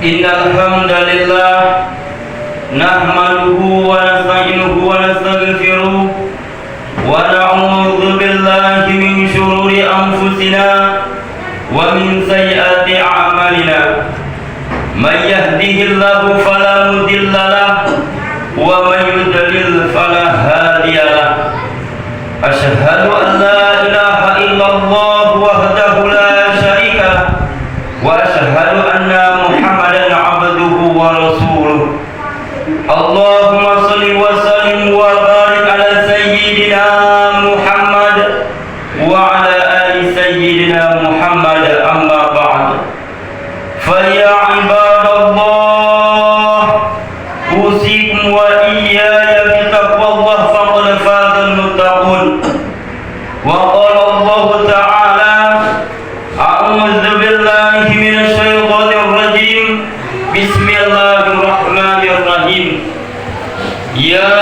Innal hamdalillah nahmaduhu wa nasta'inuhu wa nastaghfiruh wa na'udzu billahi min shururi anfusina wa min sayyiati a'malina. May yahdihillahu fala mudilla lahu wa may yudlil fala hadiya lahu. Asyhadu an la ilaha illallah wahdahu la syarika lahu wa asyhadu anna Muhammadan abduhu wa rasuluh. Allahumma shalli wa sallim wa barik ala sayyidina Muhammad wa ala ali sayyidina Muhammad, amma ba'd. Fa ya ibadallah, usikum wa iyaya bi taqwallah faqad fazal muttaqun. Wa qala Allah ta'ala, a'udzu billahi minasy syaithanir rajim. Bismillahirrahmanirrahim. Ya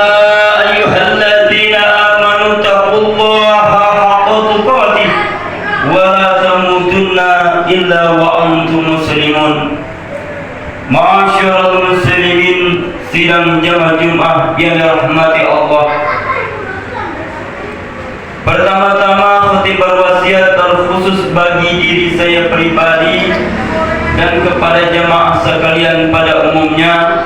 ayyuhalladzina amanu taqullaha haqqa tuqatih wa la tamutunna illa wa antum muslimun. Ma'asyiral muslimin, sidang jamaah Jumat yang dirahmati Allah. Pertama-tama khatib berwasiat terkhusus bagi diri saya pribadi dan kepada jamaah sekalian pada umumnya.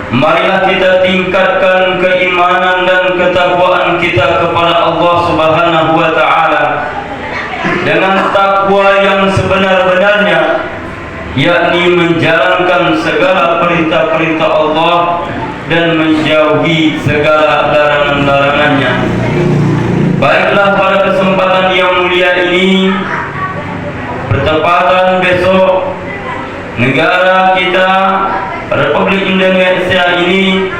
Marilah kita tingkatkan keimanan dan ketakwaan kita kepada Allah Subhanahu wa taala dengan takwa yang sebenar-benarnya, yakni menjalankan segala perintah-perintah Allah dan menjauhi segala larangan-larangannya. Baiklah, pada kesempatan yang mulia ini, bertepatan besok negara kita Republik Indonesia ini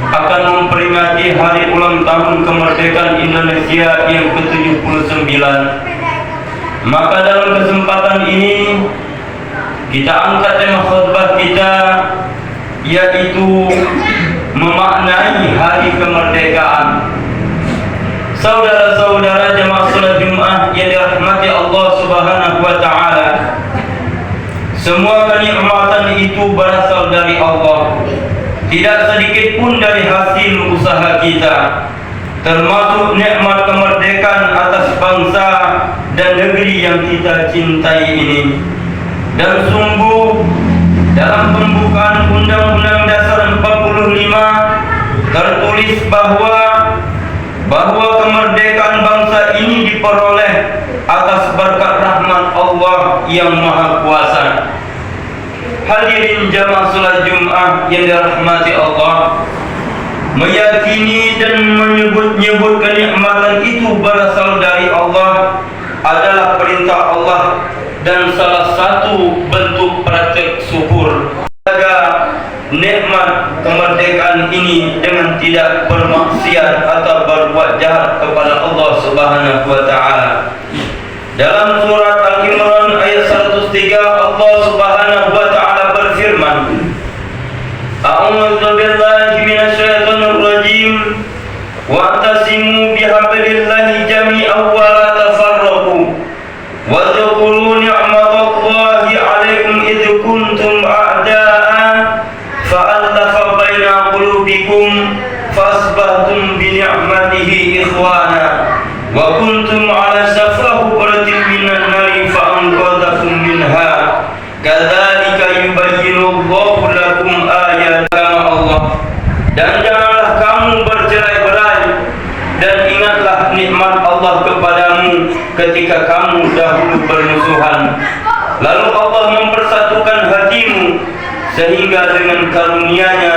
akan memperingati hari ulang tahun kemerdekaan Indonesia yang ke-79. Maka dalam kesempatan ini kita angkat tema khutbah kita, yaitu memaknai hari kemerdekaan. Saudara-saudara jemaah salat Jumat yang dirahmati Allah Subhanahu wa taala, semua kenikmatan itu berasal dari Allah. Tidak sedikit pun dari hasil usaha kita, termasuk nikmat kemerdekaan atas bangsa dan negeri yang kita cintai ini. Dan sungguh dalam pembukaan Undang-Undang Dasar 45 tertulis bahwa kemerdekaan bangsa ini diperoleh atas berkat rahmat Allah yang Maha Kuasa. Hadirin jamaah salat Jumat yang dirahmati Allah, meyakini dan menyebut-nyebut kenikmatan itu berasal dari Allah adalah perintah Allah dan salah satu bentuk praktek syukur. Jaga nikmat kemerdekaan ini dengan tidak bermaksiat atau berbuat jahat kepada Allah Subhanahu wa taala. Dalam surat Al-Imran ayat 103, Allah Subhanahu wa taala berfirman, A'udzu billahi minasy syaithanir rajim. Wa'tasimu bihablillahi jami'an wa la tafarraqu. Wadhkuru ni'matallahi 'alaikum idh kuntum a'da'an fa'alafa baina qulubikum fasbahtum bi ni'matihi ikhwana wa kuntum 'ala shafa hufratin minan nari fa'anqadhakum minha kadzalika yubayyinu Allahu lakum ayatihi. Allah, dan janganlah kamu bercerai-berai, dan ingatlah nikmat Allah kepadamu ketika kamu dahulu bermusuhan, lalu Allah mempersatukan hatimu sehingga dengan karunia-Nya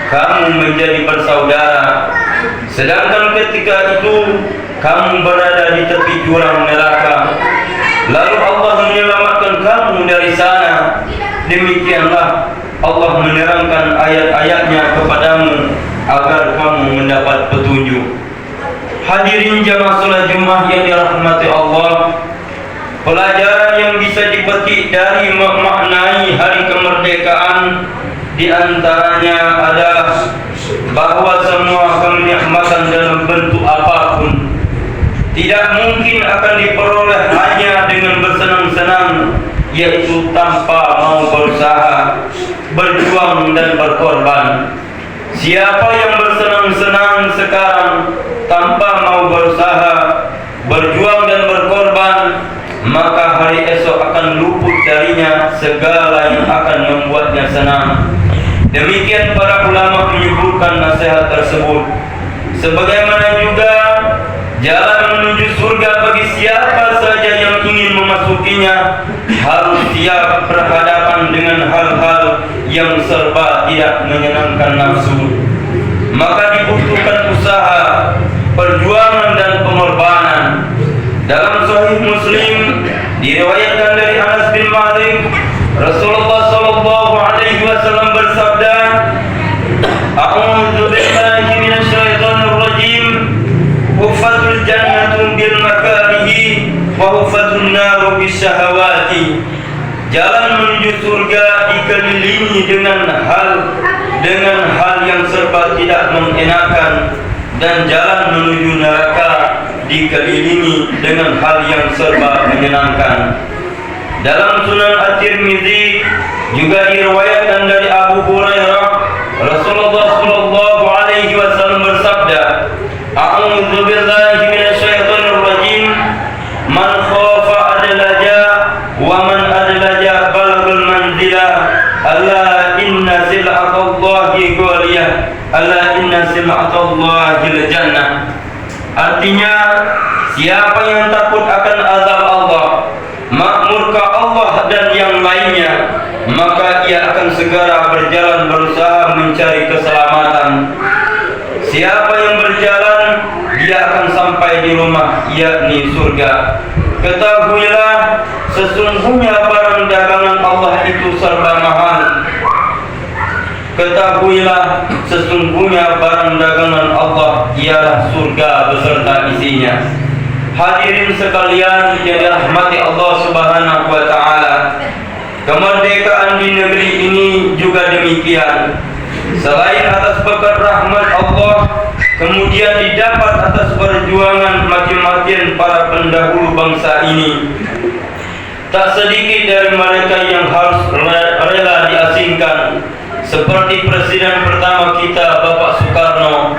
kamu menjadi bersaudara. Sedangkan ketika itu kamu berada di tepi jurang neraka, lalu Allah menyelamatkan kamu dari sana. Demikianlah Allah menerangkan ayat-ayatnya kepadamu agar kamu mendapat petunjuk. Hadirin jamaah salat Jumat yang dirahmati Allah, pelajaran yang bisa dipetik dari memaknai hari kemerdekaan di antaranya adalah bahwa semua kenikmatan dalam bentuk apapun tidak mungkin akan diperoleh hanya dengan bersenang-senang, yaitu tanpa mau berusaha, berjuang dan berkorban. Siapa yang bersenang-senang sekarang tanpa mau berusaha, berjuang dan berkorban, maka hari esok akan luput darinya segala yang akan membuatnya senang. Demikian para ulama menyebutkan nasihat tersebut. Sebagaimana juga jalan menuju surga bagi siapa saja yang ingin memasukinya harus siap berhadapan dengan hal-hal yang serba tidak menyenangkan nafsu. Maka dibutuhkan usaha, perjuangan dan pengorbanan. Dalam Sahih Muslim diriwayatkan dari Anas bin Malik, Rasulullah sallallahu alaihi wasallam bersabda, "A'udzu billahi minasyaitonir rajim. Huffatul jannatu bil makarihi wa huffatun naru bis syahawati." Jalan menuju surga dikelilingi dengan hal yang serba tidak mengenakan, dan jalan menuju neraka dikelilingi dengan hal yang serba menyenangkan. Dalam Sunan At-Tirmizi juga diriwayatkan dari Abu Hurairah, Rasulullah sallallahu alaihi wasallam bersabda, "A'udzu billahi minasyaitonir rajim. Man khafa adlaja wa man adlaja balagul manzila. Alla inna sil'atallahi ghaliyah. Alla inna sil'atallahi jannah." Artinya, siapa yang takut akan azab Allah, murka Allah dan yang lainnya, maka ia akan segera berjalan berusaha mencari keselamatan. Siapa yang berjalan, dia akan sampai di rumah, yakni surga. Ketahuilah, sesungguhnya barang dagangan Allah itu serba mahal. Ketahuilah, sesungguhnya barang dagangan Allah ialah surga beserta isinya. Hadirin sekalian yang dirahmati Allah Subhanahu wa taala, kemerdekaan di negeri ini juga demikian. Selain atas berkat rahmat Allah, kemudian didapat atas perjuangan mati-matian para pendahulu bangsa ini. Tak sedikit dari mereka yang harus rela diasingkan, seperti Presiden pertama kita Bapak Soekarno.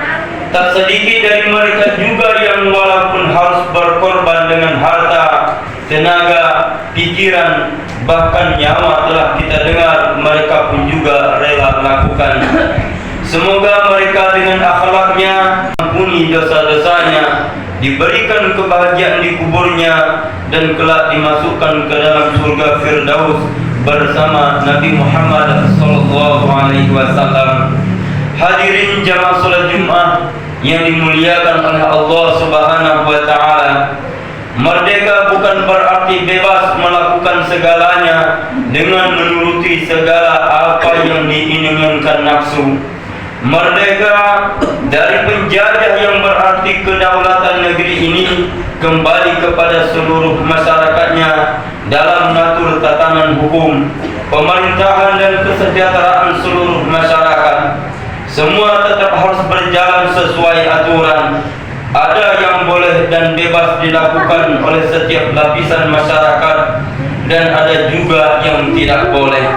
Tak sedikit dari mereka juga yang walaupun harus berkorban dengan harta, tenaga, pikiran, bahkan nyawa telah kita dengar mereka pun juga rela lakukan. Semoga mereka dengan akhlaknya ampuni dosa-dosanya, diberikan kebahagiaan di kuburnya, dan kelak dimasukkan ke dalam surga Firdaus bersama Nabi Muhammad SAW. Hadirin jamaah salat Jumat yang dimuliakan oleh Allah Subhanahu wa taala, merdeka bukan berarti bebas melakukan segalanya dengan menuruti segala apa yang diinginkan nafsu. Merdeka dari penjajah yang berarti kedaulatan negeri ini kembali kepada seluruh masyarakatnya dalam mengatur tatanan hukum, pemerintahan dan kesejahteraan seluruh masyarakat. Semua tetap harus berjalan sesuai aturan. Ada yang boleh dan bebas dilakukan oleh setiap lapisan masyarakat, dan ada juga yang tidak boleh.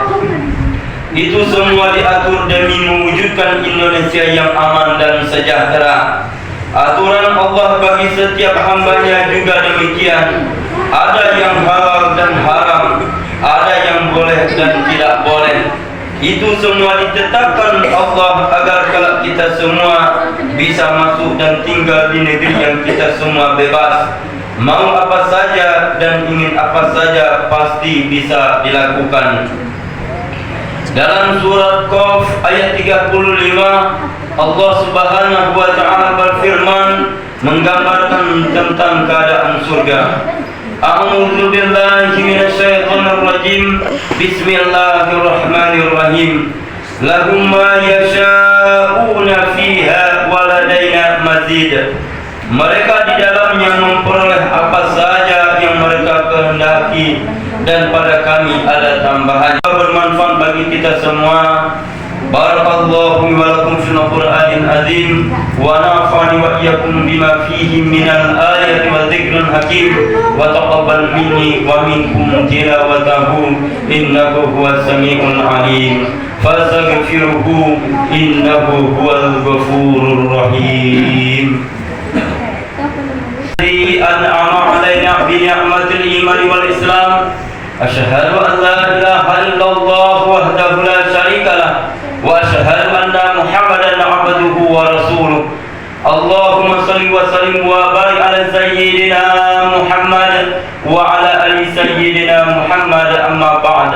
Itu semua diatur demi mewujudkan Indonesia yang aman dan sejahtera. Aturan Allah bagi setiap hambanya juga demikian. Ada yang halal dan haram, ada yang boleh dan tidak boleh. Itu semua ditetapkan Allah agar kelak kita semua bisa masuk dan tinggal di negeri yang kita semua bebas. Mau apa saja dan ingin apa saja pasti bisa dilakukan. Dalam surat Qaf ayat 35, Allah Subhanahu wa taala berfirman menggambarkan tentang keadaan surga. A'udzu billahi minasyaitonir rajim. Bismillahirrahmanirrahim. Lahum ma yasha'una fiha wa ladaina mazid. Mereka di dalamnya memperoleh apa saja yang mereka kehendaki, dan pada kami ada tambahan. Bermanfaat bagi kita semua. Barakallahu li wa lakum fil Qur'anil azim wa nafa'ani wa iyyakum bima fihi minal ayati wa dzikril hakim wa taqabbal minni wa minkum tilawatahu innahu huwas samiul alim fastaghfiruhu innahu huwal ghafurur rahim. An'ama 'alaina bi ni'matil iman wal islam. Asyhadu an la ilaha illallah wahdahu la syarika lah wa asyhadu anna Muhammadan 'abduhu wa rasuluh. Allahumma shalli wa sallim wa barik ala sayyidina Muhammad wa ala ali sayyidina Muhammad amma ba'd.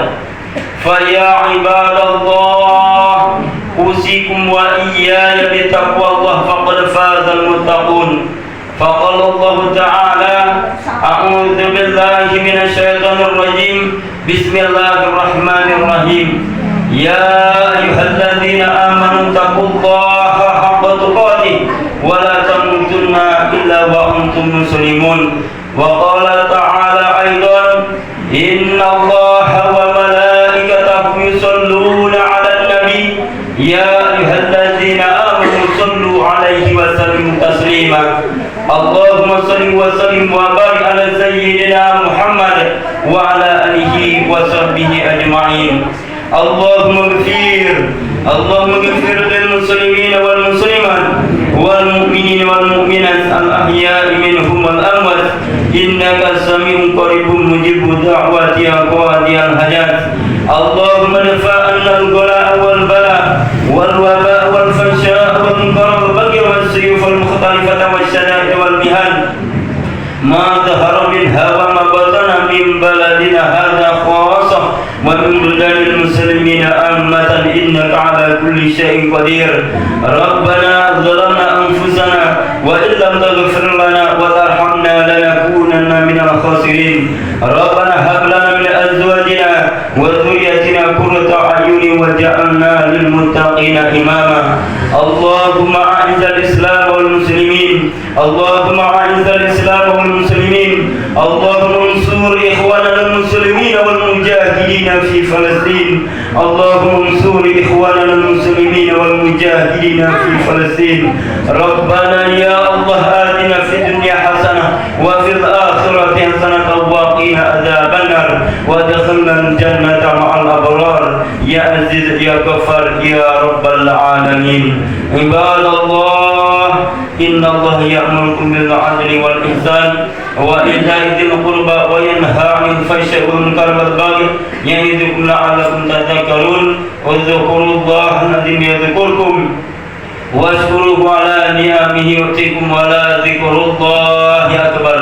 Fa ya ibadallah usikum wa iyaya bi taqwallah faqad fazal muttaqun. فقال الله تعالى أعوذ بالله من الشيطان الرجيم بسم الله الرحمن الرحيم يا أيها الذين آمنوا اتقوا الله حق تقاته ولا تموتن إلا وأنتم مسلمون وقال تعالى أيضا إن الله وملائكته يصلون على النبي يا أيها الذين آمنوا صلوا عليه وسلموا تسليما اللهم صل وسلم وبارك على سيدنا محمد وعلى آله وصحبه أجمعين. اللهم اغفر للمسلمين والمسلمات والمؤمنين والمؤمنات الأحياء منهم والأموات إنك سميع قريب مجيب دعوات يا قاضي الحاجات. اللهم ادفع عنا الغلاء والبلاء والوباء والفحشاء والمنكر والبغي والسيوف المختلفة والشدائد والمهان ما ظهر منها وما بطن من بلدنا هذا خاصة ومن بلدان المسلمين عامة إنك على كل شيء قدير. ربنا ظلمنا أنفسنا وإن لم تغفر لنا وترحمنا لنكونن من الخاسرين. ربنا هب لنا من أزواجنا وذريتنا قرة أعين واجعلنا للمتقين إماما. اللهم أعز الإسلام والمسلمين. اللهم أعز الإسلام والمسلمين. اللهم انصر إخواننا المسلمين والمجاهدين في فلسطين. اللهم انصر إخواننا المسلمين والمجاهدين في فلسطين. ربنا يا الله آتنا في الدنيا حسنة وفي الآخرة حسنة وقنا عذاب النار وادخلنا الجنة مع الأبرار يا عزيز يا غفار يا رب العالمين. عباد الله إن الله يأمركم بالعدل والإحسان وإيتاء ذي القربى وينهى عن الفحشاء والمنكر والبغي يعظكم لعلكم تذكرون. واذكروا الله العظيم يذكركم واشكروه على نعمه يؤتكم ولذكر الله أكبر.